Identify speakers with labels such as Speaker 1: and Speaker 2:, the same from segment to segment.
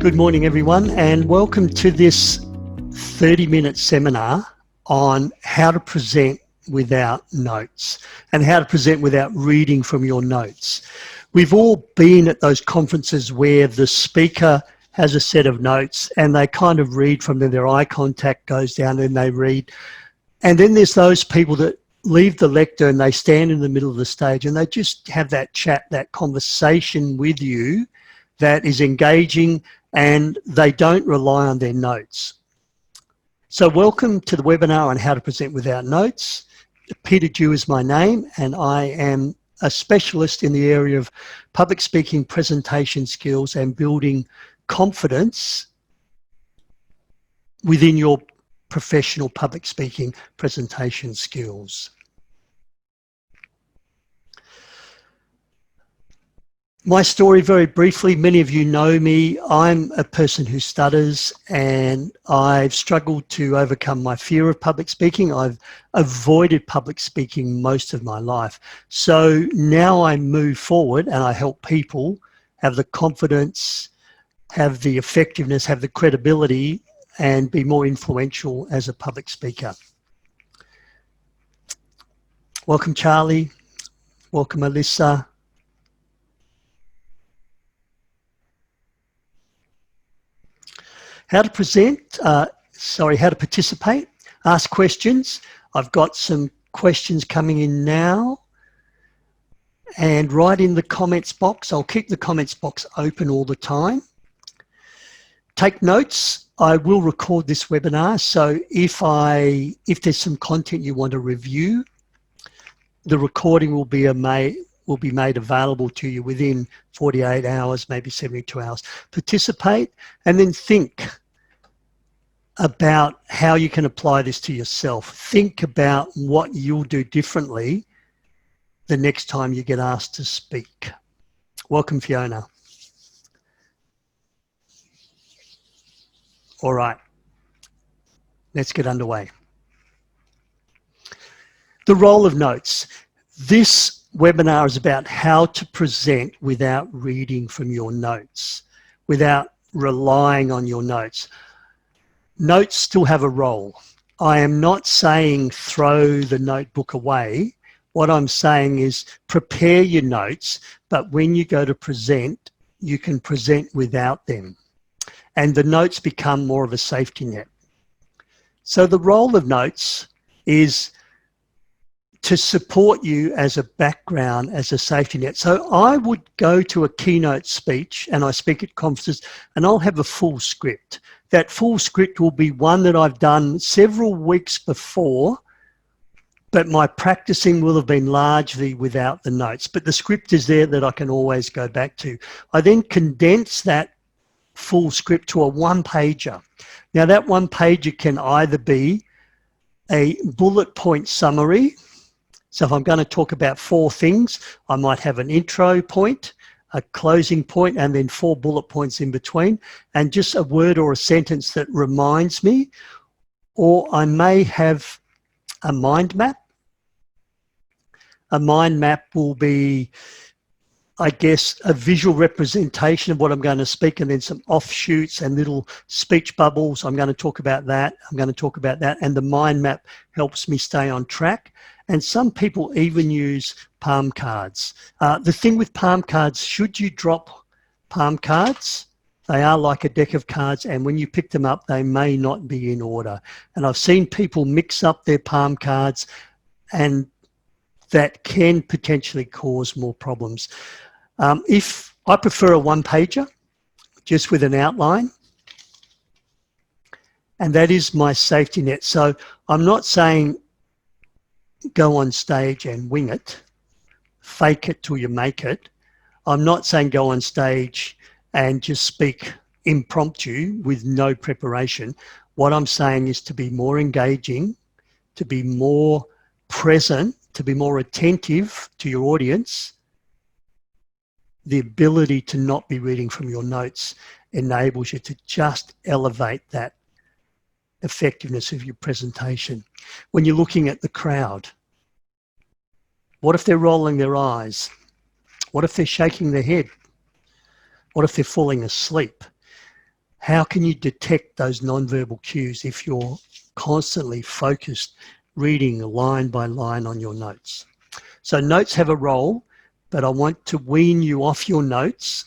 Speaker 1: Good morning, everyone, and welcome to this 30-minute seminar on how to present without notes and how to present without reading from your notes. We've all been at those conferences where the speaker has a set of notes and they kind of read from them, their eye contact goes down and they read. And then there's those people that leave the lectern and they stand in the middle of the stage and they just have that chat, that conversation with you that is engaging, and they don't rely on their notes. So welcome to the webinar on how to present without notes. Peter Dew is my name, and I am a specialist in the area of public speaking, presentation skills, and building confidence within your professional public speaking presentation skills. My story, very briefly, many of you know me. I'm a person who stutters and I've struggled to overcome my fear of public speaking. I've avoided public speaking most of my life. So now I move forward and I help people have the confidence, have the effectiveness, have the credibility, and be more influential as a public speaker. Welcome, Charlie. Welcome, Alyssa. How to present, how to participate, ask questions. I've got some questions coming in now. And write in the comments box. I'll keep the comments box open all the time. Take notes. I will record this webinar, so if there's some content you want to review, the recording will be made available to you within 48 hours, maybe 72 hours. Participate and then think about how you can apply this to yourself. Think about what you'll do differently the next time you get asked to speak. Welcome, Fiona. All right, let's get underway. The role of notes. This webinar is about how to present without reading from your notes, without relying on your notes. Notes still have a role. I am not saying throw the notebook away. What I'm saying is prepare your notes, but when you go to present, you can present without them. And the notes become more of a safety net. So the role of notes is to support you as a background, as a safety net. So I would go to a keynote speech and I speak at conferences and I'll have a full script. That full script will be one that I've done several weeks before, but my practicing will have been largely without the notes. But the script is there that I can always go back to. I then condense that full script to a one-pager. Now that one-pager can either be a bullet point summary. So if I'm going to talk about 4 things, I might have an intro point, a closing point, and then 4 bullet points in between, and just a word or a sentence that reminds me. Or I may have a mind map. A mind map will be, I guess, a visual representation of what I'm going to speak, and then some offshoots and little speech bubbles. I'm going to talk about that. I'm going to talk about that. And the mind map helps me stay on track. And some people even use palm cards. The thing with palm cards, should you drop palm cards, they are like a deck of cards, and when you pick them up, they may not be in order. And I've seen people mix up their palm cards, and that can potentially cause more problems. If I prefer a one-pager, just with an outline, and that is my safety net. So I'm not saying go on stage and wing it, fake it till you make it. I'm not saying go on stage and just speak impromptu with no preparation. What I'm saying is to be more engaging, to be more present, to be more attentive to your audience. The ability to not be reading from your notes enables you to just elevate that effectiveness of your presentation. When you're looking at the crowd, what if they're rolling their eyes? What if they're shaking their head? What if they're falling asleep? How can you detect those nonverbal cues if you're constantly focused reading line by line on your notes? So notes have a role, but I want to wean you off your notes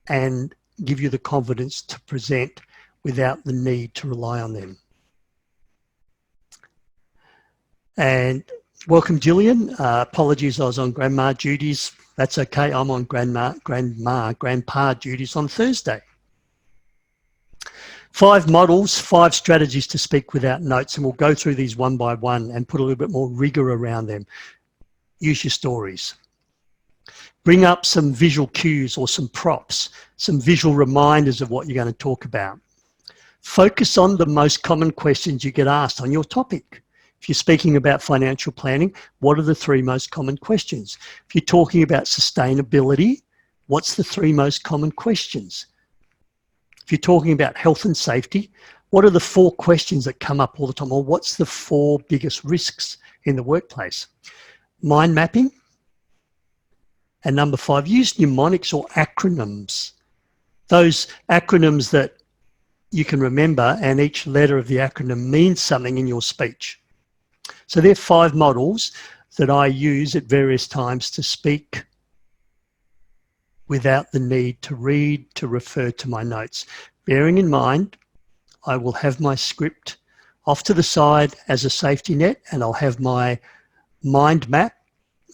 Speaker 1: and give you the confidence to present without the need to rely on them. And welcome, Gillian. Apologies, I was on grandma duties. That's okay, I'm on grandpa duties on Thursday. 5 models, 5 strategies to speak without notes, and we'll go through these one by one and put a little bit more rigor around them. Use your stories. Bring up some visual cues or some props, some visual reminders of what you're going to talk about. Focus on the most common questions you get asked on your topic. If you're speaking about financial planning, what are the 3 most common questions? If you're talking about sustainability, what's the 3 most common questions? If you're talking about health and safety, what are the 4 questions that come up all the time? Or what's the 4 biggest risks in the workplace? Mind mapping. And number 5, use mnemonics or acronyms. Those acronyms that you can remember, and each letter of the acronym means something in your speech. So there are 5 models that I use at various times to speak without the need to read, to refer to my notes. Bearing in mind, I will have my script off to the side as a safety net, and I'll have my mind map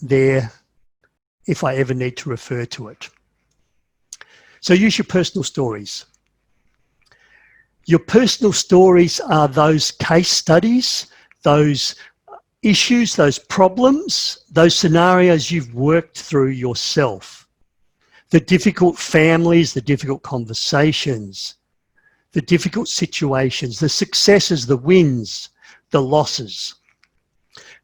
Speaker 1: there if I ever need to refer to it. So use your personal stories. Your personal stories are those case studies, those issues, those problems, those scenarios you've worked through yourself. The difficult families, the difficult conversations, the difficult situations, the successes, the wins, the losses.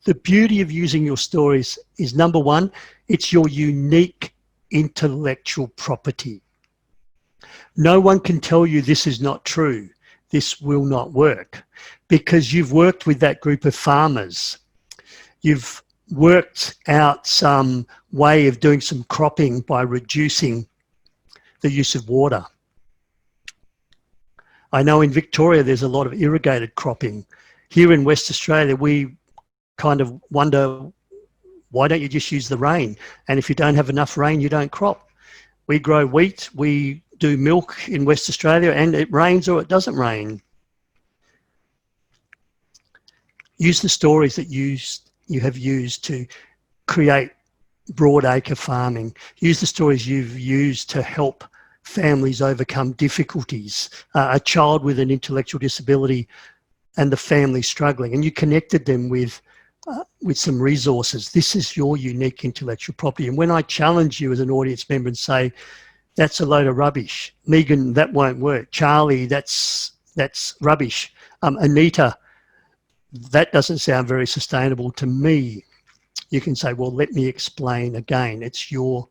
Speaker 1: The beauty of using your stories is, number 1, it's your unique intellectual property. No one can tell you this is not true, this will not work, because you've worked with that group of farmers. You've worked out some way of doing some cropping by reducing the use of water. I know in Victoria there's a lot of irrigated cropping. Here in West Australia, we kind of wonder, why don't you just use the rain? And if you don't have enough rain, you don't crop. We grow wheat, we do milk in West Australia, and it rains or it doesn't rain. Use the stories that you have used to create broadacre farming. Use the stories you've used to help families overcome difficulties. A child with an intellectual disability and the family struggling, and you connected them with some resources. This is your unique intellectual property. And when I challenge you as an audience member and say, that's a load of rubbish. Megan, that won't work. Charlie, that's rubbish. Anita, that doesn't sound very sustainable to me. You can say, well, let me explain again. It's your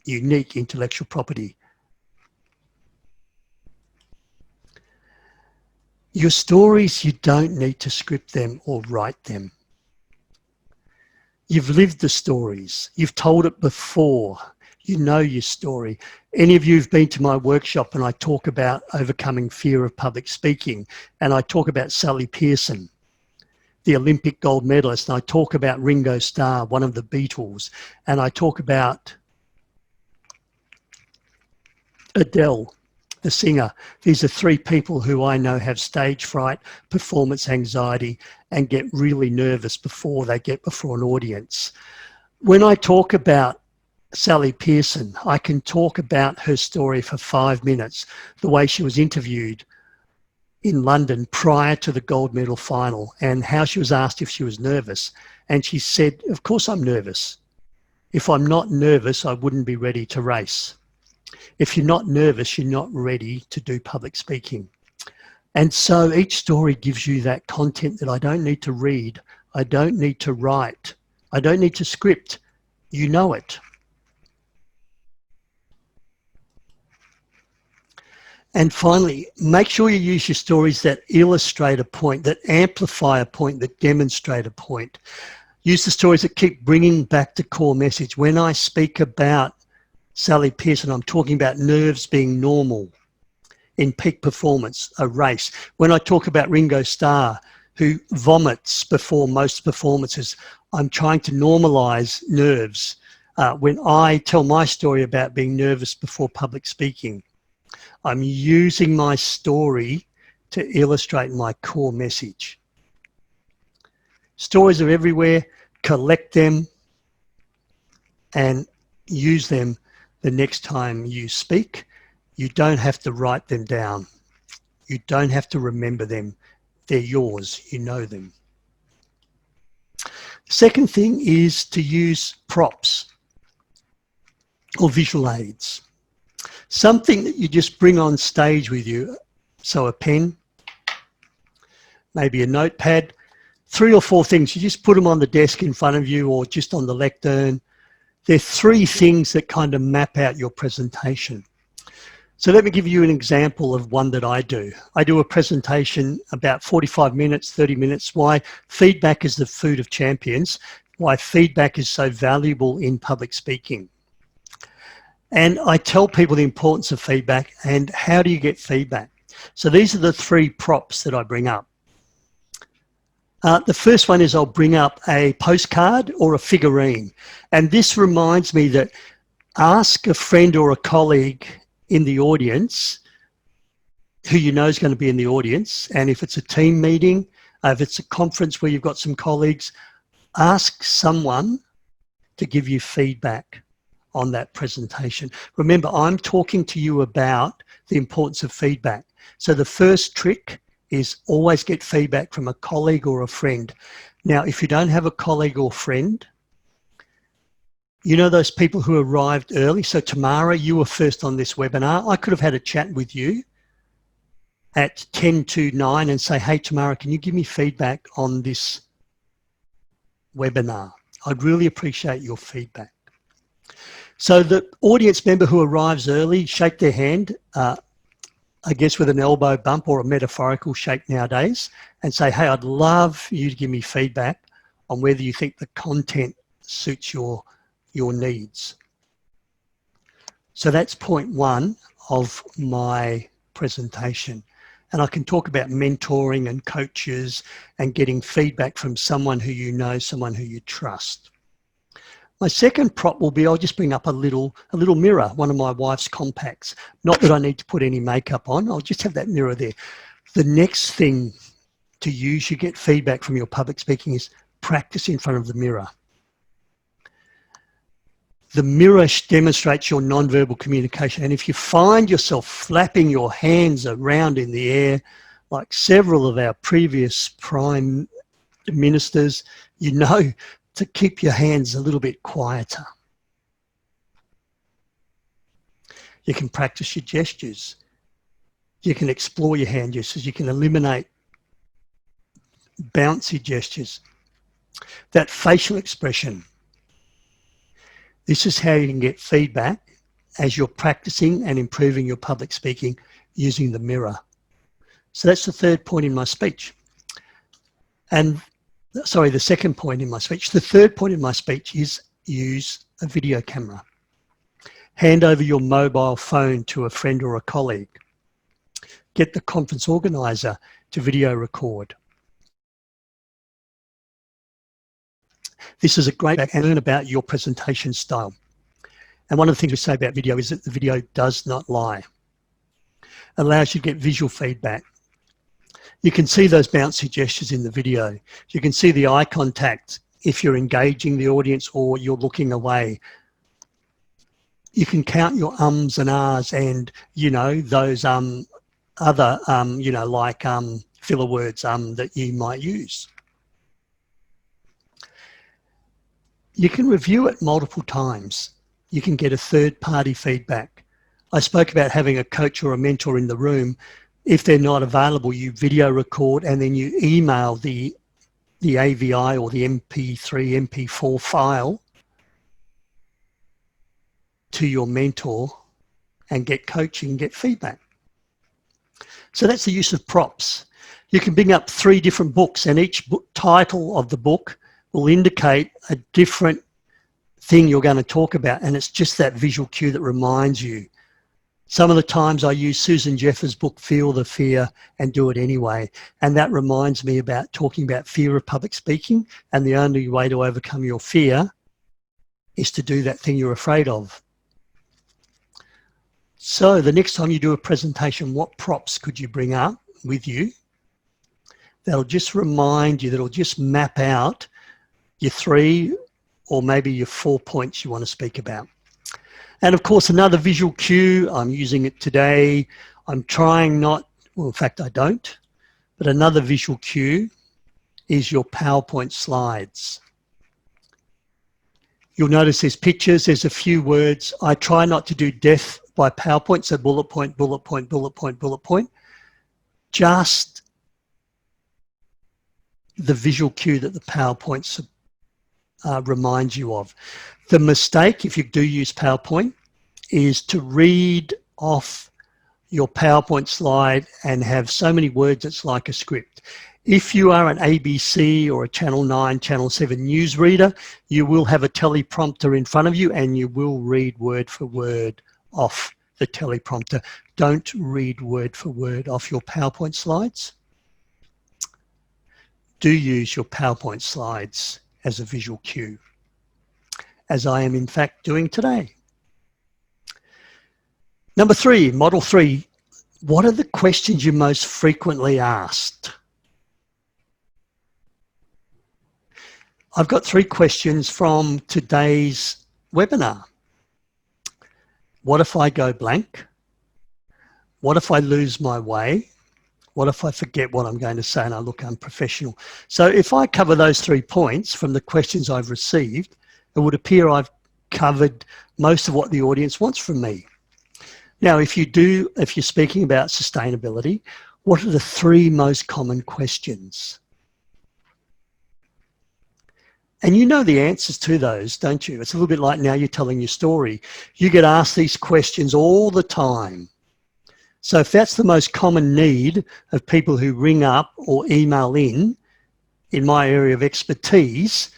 Speaker 1: unique intellectual property. Your stories, you don't need to script them or write them. You've lived the stories. You've told it before. You know your story. Any of you who've been to my workshop and I talk about overcoming fear of public speaking, and I talk about Sally Pearson, the Olympic gold medalist, and I talk about Ringo Starr, one of the Beatles, and I talk about Adele, the singer. These are 3 people who I know have stage fright, performance anxiety, and get really nervous before they get before an audience. When I talk about Sally Pearson, I can talk about her story for 5 minutes, the way she was interviewed in London prior to the gold medal final, and how she was asked if she was nervous. And she said, of course I'm nervous. If I'm not nervous, I wouldn't be ready to race. If you're not nervous, you're not ready to do public speaking. And so each story gives you that content that I don't need to read, I don't need to write, I don't need to script. You know it. And finally, make sure you use your stories that illustrate a point, that amplify a point, that demonstrate a point. Use the stories that keep bringing back the core message. When I speak about Sally Pearson, I'm talking about nerves being normal. in peak performance, a race. When I talk about Ringo Starr, who vomits before most performances, I'm trying to normalize nerves. When I tell my story about being nervous before public speaking, I'm using my story to illustrate my core message. Stories are everywhere. Collect them and use them the next time you speak. You don't have to write them down. You don't have to remember them. They're yours. You know them. Second thing is to use props or visual aids. Something that you just bring on stage with you. So a pen, maybe a notepad, 3 or 4 things. You just put them on the desk in front of you or just on the lectern. There are 3 things that kind of map out your presentation. So let me give you an example of one that I do. I do a presentation about 45 minutes, 30 minutes. Why feedback is the food of champions. Why feedback is so valuable in public speaking. And I tell people the importance of feedback and how do you get feedback. So these are the 3 props that I bring up. The first one is I'll bring up a postcard or a figurine. And this reminds me that ask a friend or a colleague in the audience who you know is going to be in the audience. And if it's a team meeting, if it's a conference where you've got some colleagues, ask someone to give you feedback on that presentation. Remember, I'm talking to you about the importance of feedback. So the first trick is always get feedback from a colleague or a friend. Now, if you don't have a colleague or friend, you know those people who arrived early. So Tamara, you were first on this webinar. I could have had a chat with you at 10 to 9 and say, hey, Tamara, can you give me feedback on this webinar? I'd really appreciate your feedback. So the audience member who arrives early, shake their hand, I guess with an elbow bump or a metaphorical shake nowadays, and say, hey, I'd love you to give me feedback on whether you think the content suits your needs. So that's point 1 of my presentation. And I can talk about mentoring and coaches and getting feedback from someone who you know, someone who you trust. My second prop will be, I'll just bring up a little mirror, one of my wife's compacts. Not that I need to put any makeup on, I'll just have that mirror there. The next thing to use, you get feedback from your public speaking, is practice in front of the mirror. The mirror demonstrates your non-verbal communication. And if you find yourself flapping your hands around in the air, like several of our previous prime ministers, you know to keep your hands a little bit quieter. You can practice your gestures. You can explore your hand gestures. You can eliminate bouncy gestures. That facial expression. This is how you can get feedback as you're practicing and improving your public speaking using the mirror. So that's the third point in my speech. And sorry, the second point in my speech. The third point in my speech is use a video camera. Hand over your mobile phone to a friend or a colleague. Get the conference organizer to video record. This is a great way to learn about your presentation style. And one of the things we say about video is that the video does not lie. It allows you to get visual feedback. You can see those bouncy gestures in the video. You can see the eye contact if you're engaging the audience or you're looking away. You can count your ums and ahs and, you know, those other, you know, like filler words that you might use. You can review it multiple times. You can get a third-party feedback. I spoke about having a coach or a mentor in the room. If they're not available, you video record and then you email the AVI or the MP3, MP4 file to your mentor and get coaching, get feedback. So that's the use of props. You can bring up 3 different books and each book, title of the book will indicate a different thing you're going to talk about, and it's just that visual cue that reminds you. Some of the times I use Susan Jeffers' book, Feel the Fear and Do It Anyway. And that reminds me about talking about fear of public speaking. And the only way to overcome your fear is to do that thing you're afraid of. So the next time you do a presentation, what props could you bring up with you that'll just remind you, that'll just map out your 3 or maybe your 4 points you want to speak about? And of course, another visual cue, I'm using it today. I'm trying not, well, in fact, I don't, but another visual cue is your PowerPoint slides. You'll notice there's pictures, there's a few words. I try not to do death by PowerPoint, so bullet point, bullet point, bullet point, bullet point. Just the visual cue that the PowerPoints reminds you of. The mistake, if you do use PowerPoint, is to read off your PowerPoint slide and have so many words it's like a script. If you are an ABC or a Channel 9, Channel 7 news reader, you will have a teleprompter in front of you and you will read word for word off the teleprompter. Don't read word for word off your PowerPoint slides. Do use your PowerPoint slides as a visual cue, as I am in fact doing today. Number 3, model 3, what are the questions you most frequently asked? I've got 3 questions from today's webinar. What if I go blank? What if I lose my way? What if I forget what I'm going to say and I look unprofessional? So if I cover those 3 points from the questions I've received, it would appear I've covered most of what the audience wants from me. Now, if you're speaking about sustainability, what are the 3 most common questions? And you know the answers to those, don't you? It's a little bit like now you're telling your story. You get asked these questions all the time. So if that's the most common need of people who ring up or email in my area of expertise,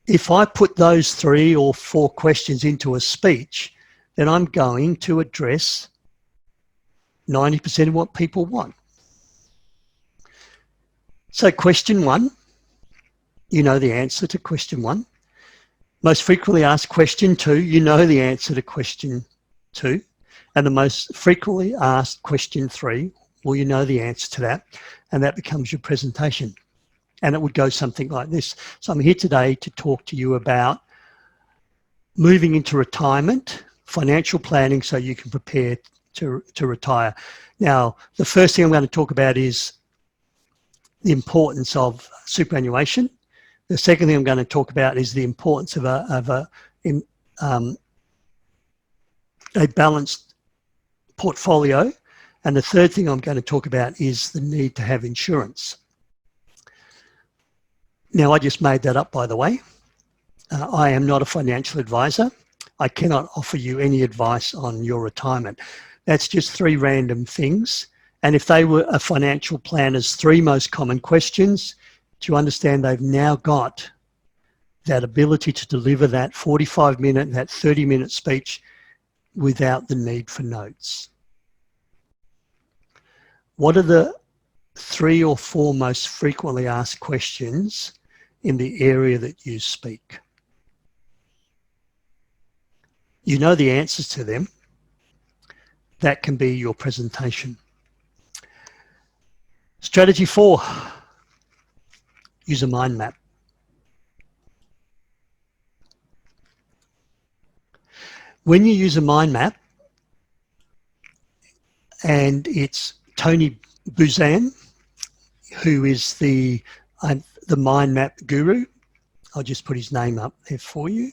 Speaker 1: if I put those 3 or 4 questions into a speech, then I'm going to address 90% of what people want. So question 1, you know the answer to question 1. Most frequently asked question 2, you know the answer to question 2. And the most frequently asked question 3, well, you know the answer to that, and that becomes your presentation. And it would go something like this. So I'm here today to talk to you about moving into retirement, financial planning so you can prepare to retire. Now, the first thing I'm going to talk about is the importance of superannuation. The second thing I'm going to talk about is the importance of a balanced portfolio. And the third thing I'm going to talk about is the need to have insurance. Now, I just made that up, by the way. I am not a financial advisor. I cannot offer you any advice on your retirement. That's just 3 random things. And if they were a financial planner's 3 most common questions, do you understand they've now got that ability to deliver that 45-minute, that 30-minute speech without the need for notes? What are the 3 or 4 most frequently asked questions in the area that you speak? You know the answers to them. That can be your presentation. Strategy 4, use a mind map. When you use a mind map, and it's Tony Buzan, who is the mind map guru. I'll just put his name up there for you.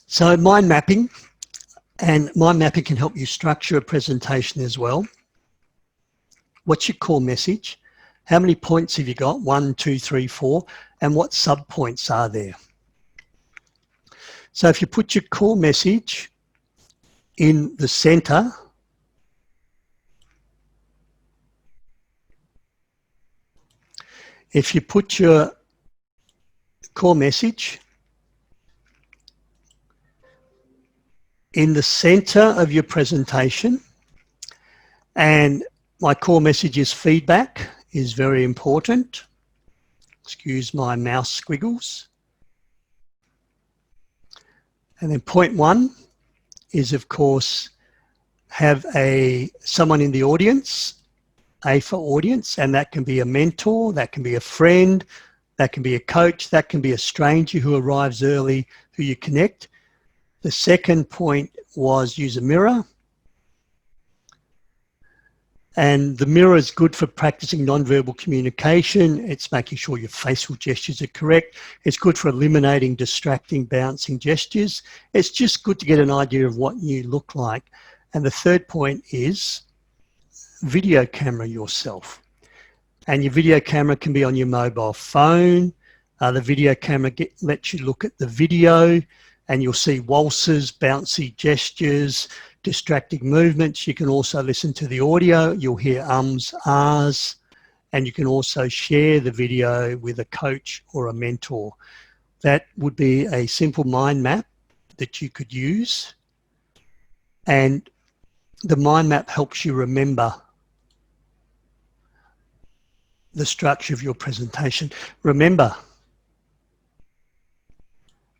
Speaker 1: So mind mapping, and mind mapping can help you structure a presentation as well. What's your core message? How many points have you got? 1, 2, 3, 4. And what sub-points are there? So if you put your core message in the center, If you put your core message in the center of your presentation, and my core message is feedback is very important. Excuse my mouse squiggles. And then point one is, of course, have someone in the audience, A for audience, and that can be a mentor, that can be a friend, that can be a coach, that can be a stranger who arrives early, who you connect. The second point was use a mirror. And the mirror is good for practicing nonverbal communication. It's making sure your facial gestures are correct. It's good for eliminating distracting, bouncing gestures. It's just good to get an idea of what you look like. And the third point is video camera yourself. And your video camera can be on your mobile phone. The video camera lets you look at the video, and you'll see waltzes, bouncy gestures, distracting movements. You can also listen to the audio. You'll hear ums, ahs, and you can also share the video with a coach or a mentor. That would be a simple mind map that you could use. And the mind map helps you remember the structure of your presentation. Remember,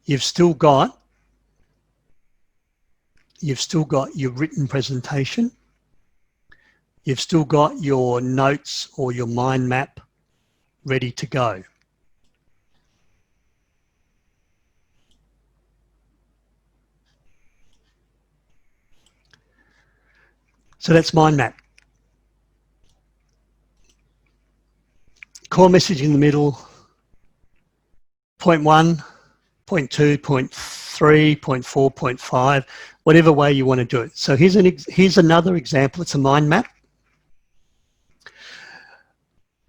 Speaker 1: you've still got your written presentation. You've still got your notes or your mind map ready to go. So that's mind map. Core message in the middle. Point one, point two, point three, point four, point five, whatever way you want to do it. So here's another example. It's a mind map.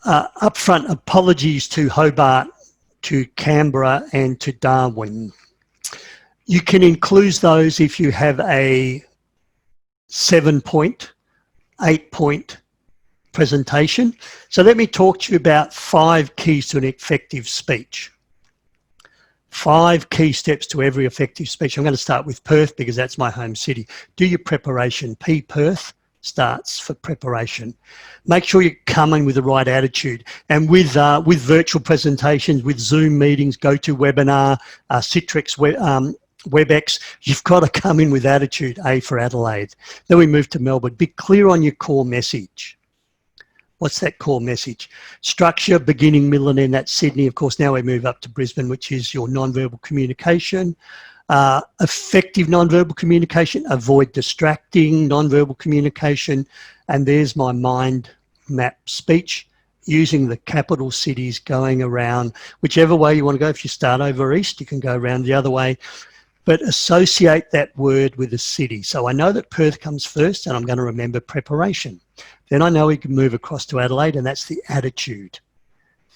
Speaker 1: Up front, apologies to Hobart, to Canberra, and to Darwin. You can include those if you have a 7-point, 8-point presentation. So let me talk to you about 5 keys to an effective speech. 5 key steps to every effective speech. I'm going to start with Perth because that's my home city. Do your preparation. Perth starts for preparation. Make sure you come in with the right attitude. And with virtual presentations, with Zoom meetings, GoToWebinar, Citrix, WebEx, you've got to come in with attitude. A for Adelaide. Then we move to Melbourne. Be clear on your core message. What's that core message? Structure, beginning, middle, and end. That's Sydney. Of course, now we move up to Brisbane, which is your nonverbal communication. Effective nonverbal communication, avoid distracting nonverbal communication. And there's my mind map speech, using the capital cities, going around whichever way you want to go. If you start over east, you can go around the other way, but associate that word with a city. So I know that Perth comes first, and I'm going to remember preparation. Then I know we can move across to Adelaide, and that's the attitude.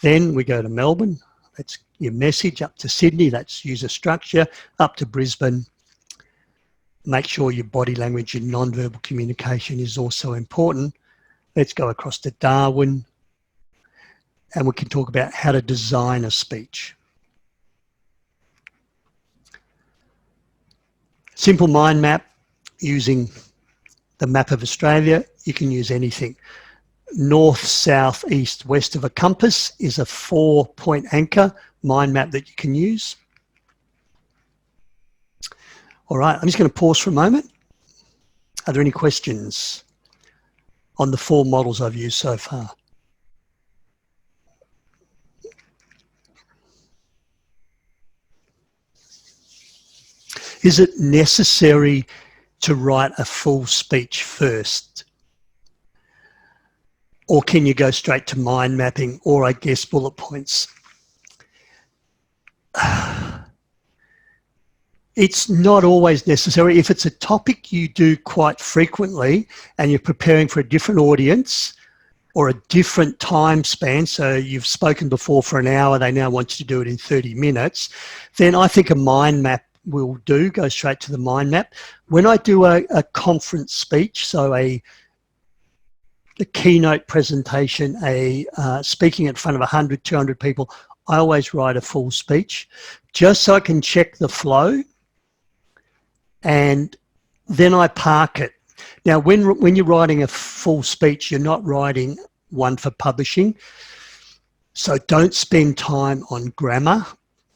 Speaker 1: Then we go to Melbourne. That's your message. Up to Sydney, that's user structure. Up to Brisbane, make sure your body language and nonverbal communication is also important. Let's go across to Darwin, and we can talk about how to design a speech. Simple mind map using the map of Australia. You can use anything. North, south, east, west of a compass is a 4-point anchor mind map that you can use. All right, I'm just going to pause for a moment. Are there any questions on the 4 models I've used so far? Is it necessary to write a full speech first? Or can you go straight to mind mapping, or I guess bullet points? It's not always necessary. If it's a topic you do quite frequently and you're preparing for a different audience or a different time span, so you've spoken before for an hour, they now want you to do it in 30 minutes, then I think a mind map will do. Go straight to the mind map. When I do a conference speech, so a the keynote presentation, speaking in front of 100, 200 people, I always write a full speech just so I can check the flow, and then I park it. Now, when you're writing a full speech, you're not writing one for publishing. So don't spend time on grammar.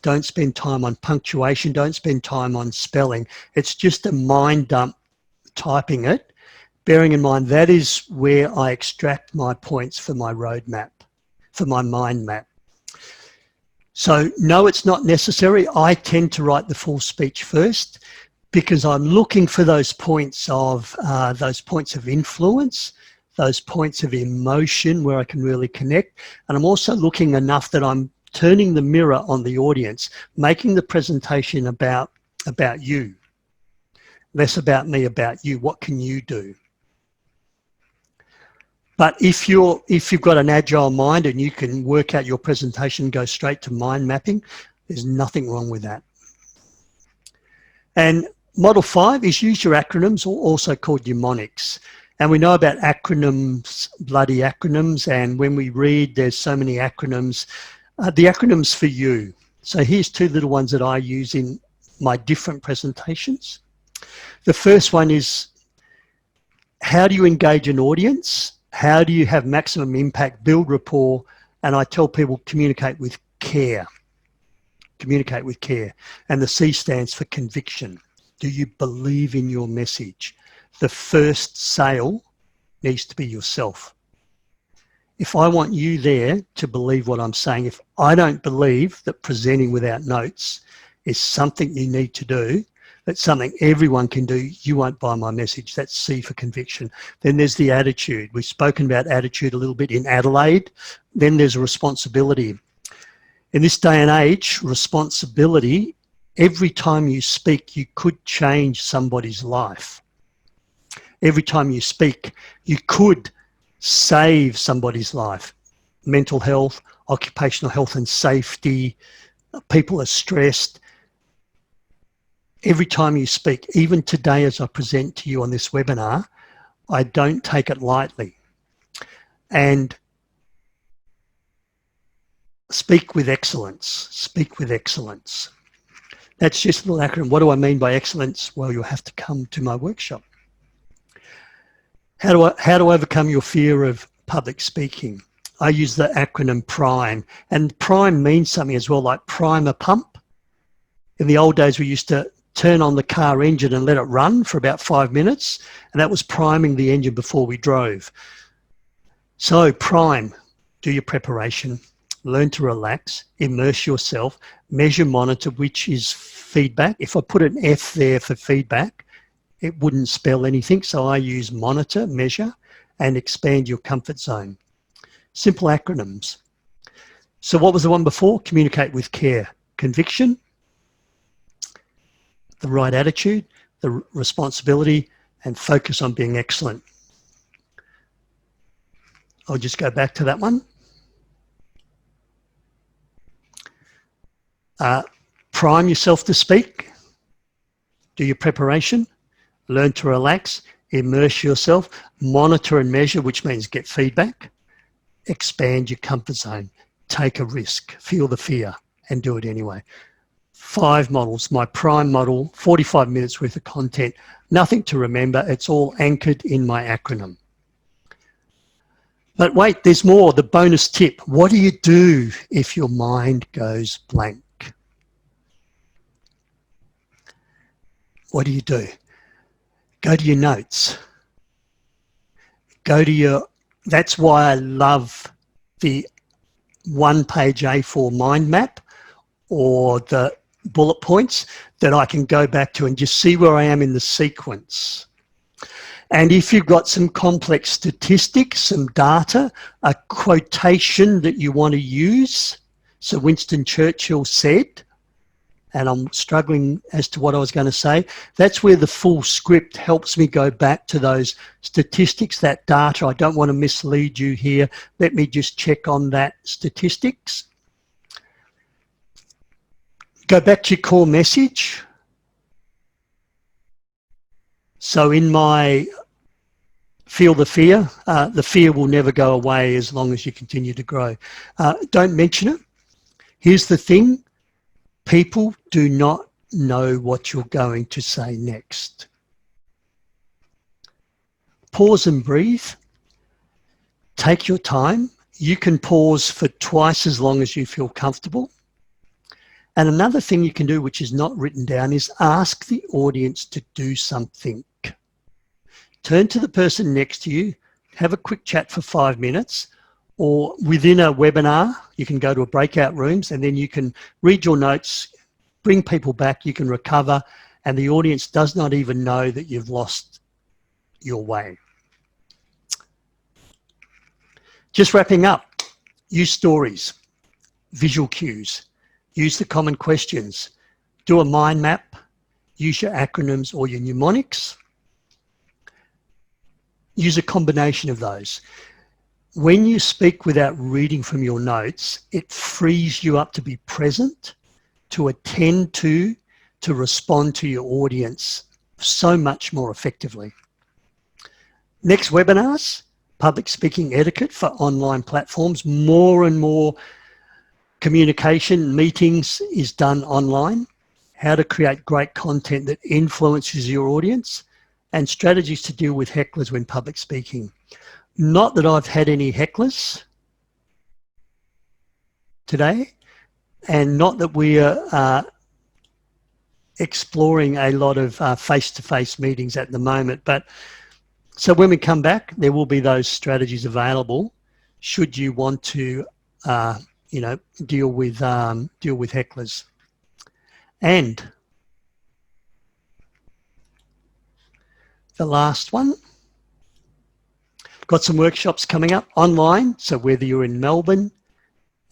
Speaker 1: Don't spend time on punctuation. Don't spend time on spelling. It's just a mind dump typing it, bearing in mind that is where I extract my points for my roadmap, for my mind map. So no, it's not necessary. I tend to write the full speech first because I'm looking for those points of influence, those points of emotion where I can really connect. And I'm also looking enough that I'm turning the mirror on the audience, making the presentation about you, less about me, about you. What can you do? But if you've got an agile mind and you can work out your presentation and go straight to mind mapping, there's nothing wrong with that. And Model 5 is use your acronyms, or also called mnemonics. And we know about acronyms, bloody acronyms, and when we read, there's so many acronyms. The acronyms for you. So here's two little ones that I use in my different presentations. The first one is, how do you engage an audience? How do you have maximum impact, build rapport? And I tell people, communicate with care. Communicate with care. And the C stands for conviction. Do you believe in your message? The first sale needs to be yourself. If I want you there to believe what I'm saying, if I don't believe that presenting without notes is something you need to do, that's something everyone can do, you won't buy my message. That's C for conviction. Then there's the attitude. We've spoken about attitude a little bit in Adelaide. Then there's responsibility. In this day and age, responsibility, every time you speak, you could change somebody's life. Every time you speak, you could save somebody's life. Mental health, occupational health and safety, people are stressed. Every time you speak, even today as I present to you on this webinar, I don't take it lightly. And speak with excellence, speak with excellence. That's just a little acronym. What do I mean by excellence? Well, you'll have to come to my workshop. How to overcome your fear of public speaking? I use the acronym PRIME, and PRIME means something as well, like prime a pump. In the old days, we used to turn on the car engine and let it run for about 5 minutes, and that was priming the engine before we drove. So prime, do your preparation, learn to relax, immerse yourself, measure, monitor, which is feedback. If I put an F there for feedback, it wouldn't spell anything, so I use monitor, measure, and expand your comfort zone. Simple acronyms. So what was the one before? Communicate with care. Conviction, the right attitude, the responsibility, and focus on being excellent. I'll just go back to that one. Prime yourself to speak. Do your preparation. Learn to relax. Immerse yourself. Monitor and measure, which means get feedback. Expand your comfort zone. Take a risk. Feel the fear and do it anyway. 5 models. My prime model, 45 minutes worth of content. Nothing to remember. It's all anchored in my acronym. But wait, there's more. The bonus tip. What do you do if your mind goes blank? What do you do? Go to your notes. Go to your, that's why I love the 1-page A4 mind map or the bullet points that I can go back to and just see where I am in the sequence. And if you've got some complex statistics, some data, a quotation that you want to use, so Winston Churchill said, and I'm struggling as to what I was going to say, that's where the full script helps me go back to those statistics, that data. I don't want to mislead you here. Let me just check on that statistics. Go back to your core message. So in my Feel the fear. The fear will never go away as long as you continue to grow. Don't mention it. Here's the thing. People do not know what you're going to say next. Pause and breathe. Take your time. You can pause for twice as long as you feel comfortable. And another thing you can do, which is not written down, is ask the audience to do something. Turn to the person next to you, have a quick chat for 5 minutes, or within a webinar, you can go to a breakout rooms and then you can read your notes, bring people back, you can recover, and the audience does not even know that you've lost your way. Just wrapping up, use stories, visual cues, use the common questions, do a mind map, use your acronyms or your mnemonics. Use a combination of those. When you speak without reading from your notes, it frees you up to be present, to attend to respond to your audience so much more effectively. Next webinars, public speaking etiquette for online platforms. More and more communication, meetings is done online. How to create great content that influences your audience, and strategies to deal with hecklers when public speaking. Not that I've had any hecklers today, and not that we are exploring a lot of face-to-face meetings at the moment, but so when we come back, there will be those strategies available should you want to deal with hecklers. And the last one, got some workshops coming up online. So whether you're in Melbourne,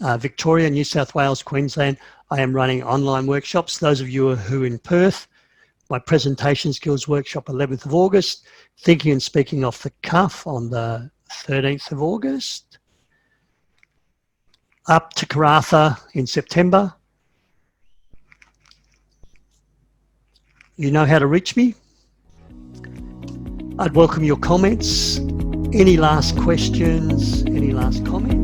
Speaker 1: Victoria, New South Wales, Queensland, I am running online workshops. Those of you who are in Perth, my presentation skills workshop, 11th of August, thinking and speaking off the cuff on the 13th of August, up to Karratha in September. You know how to reach me. I'd welcome your comments. Any last questions? Any last comments?